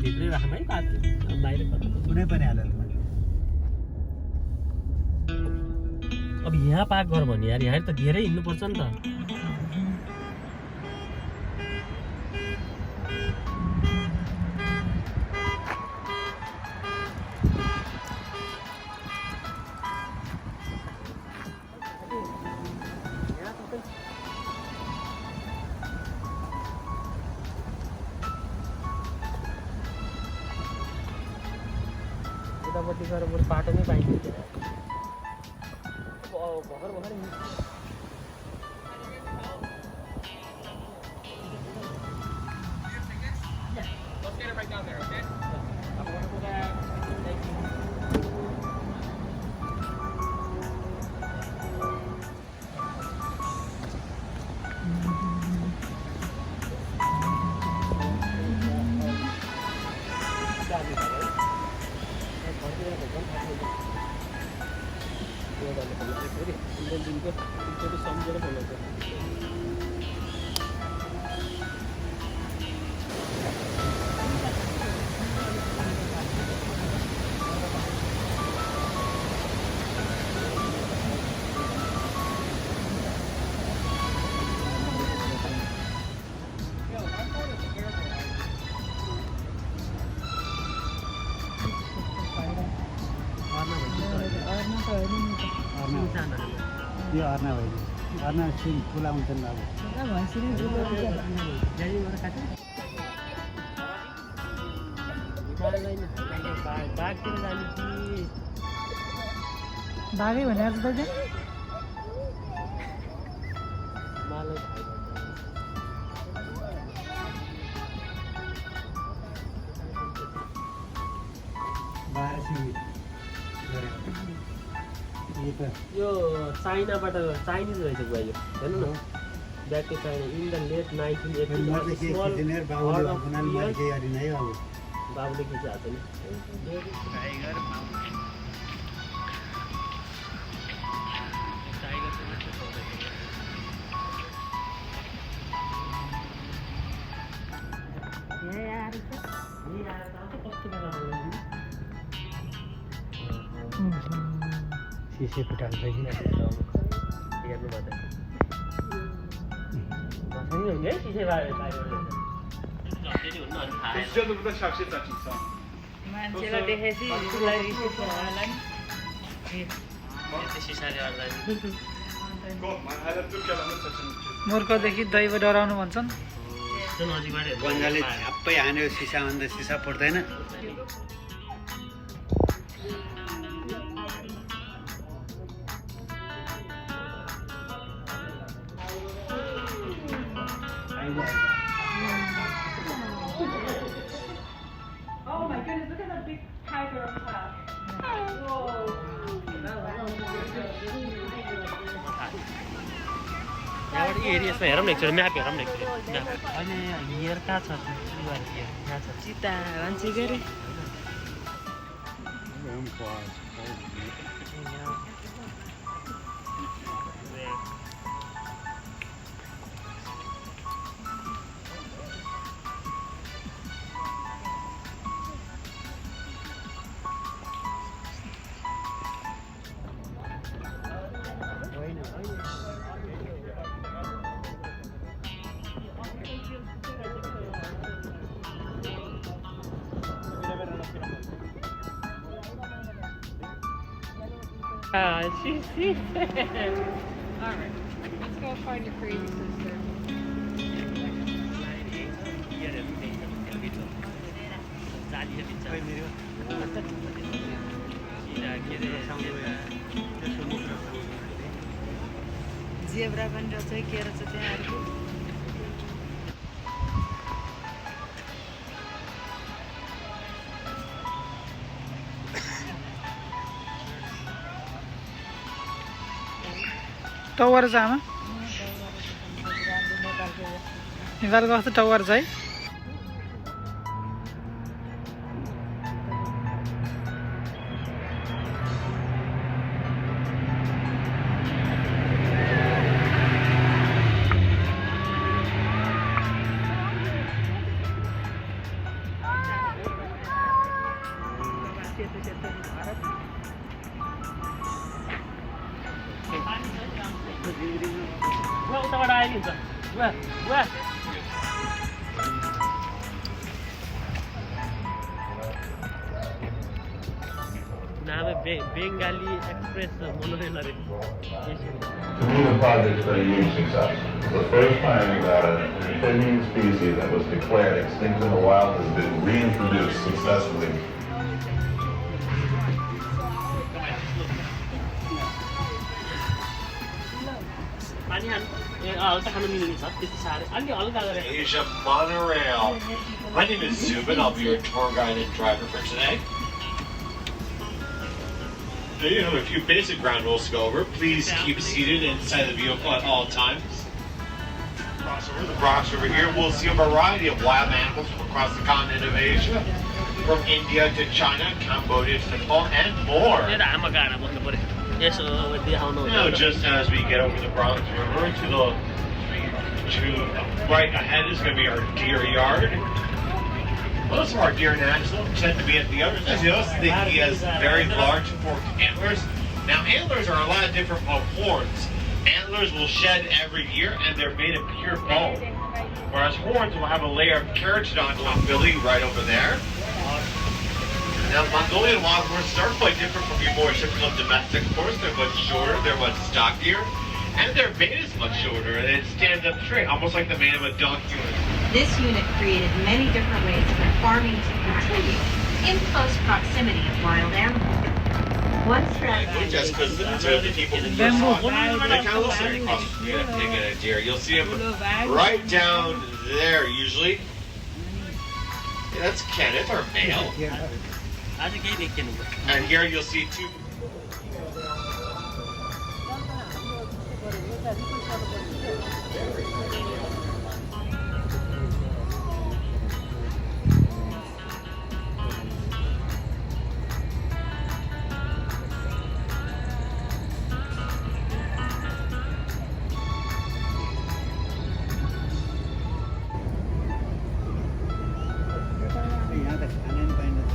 भित्रै राख्नु है बाथरुम बाहिर कुनै पनि हालतमा अब यहाँ पार्क गर भने यार यहाँ त धेरै हिँड्नुपर्छ नि त उतापट्टि गएर बरु बाटोमै पाइन्छ भर्खर भर्खर सम्झेर बोलाउँछ यो अर्ना होइन अर्ना सिम ठुला हुन्छन् अब बाघतिर जाने कि बाघै भनेर त यो चाइनाबाट चाइनिज रहेछ बुवा यो हेर्नु न back to China in the late 1980 बाबुले खिचिहाल्छ नि सिसे फुटाल्छ कि हेर्नु पर्दा है सिसे बाहिर मान्छेलाई देखेपछि मूर्खदेखि दैव डराउनु भन्छन् बन्जाले झ्याप्पै हान्यो सिसा भन्दा सिसा फुट्दैन Oh my goodness, look at that big tiger up top. यहाँबाट एरिया यसमा हेरौँ न एकचोटि म्याप हेरौँ न एकचोटि अहिले हियर कहाँ छ यहाँ छ चिता मान्छे के अरे See. Alright, let's go find your crazy sister. Zebra पनि रहेछ के रहेछ त्यहाँ अर्को टावर छ आमा नेपालको कस्तो टावर छ है उताबाट आयो नि त बुवा बुवा नाम बेंगाली एक्सप्रेस मोनोरेल अरे To me, the project's been a huge success. It's the first time that an amphibian species that was declared extinct in the wild has been reintroduced successfully. Asia monorail. My name is Zubin. I'll be your tour guide and driver for today. So you have a few basic ground rules to go over. Please keep seated inside the vehicle at all times. Cross over the Bronx over here, we'll see a variety of wild animals from across the continent of Asia, from India to China, Cambodia to Nepal, and more. Now, just as we get over the Bronx River to right ahead is going to be our deer yard. Most of our deer and antelope tend to be at the other side. You also think he has very large forked antlers. Now, antlers are a lot different from horns. Antlers will shed every year, and they're made of pure bone. Whereas horns will have a layer of keratin on top belly right over there. Now, Mongolian wild horses are quite different from your more typical domestic horse. They're much shorter, they're much stockier, and their mane is much shorter, and it stands up straight, almost like the mane of a donkey. This unit created many different ways for farming to continue in close proximity of wild animals. One strategy. Just because the people who they kind of look straight across the street and taking a deer. You'll see them right down there usually. Yeah, that's Kenneth, our male. And here you'll see two. यहाँ त खाना नि पाइन्छ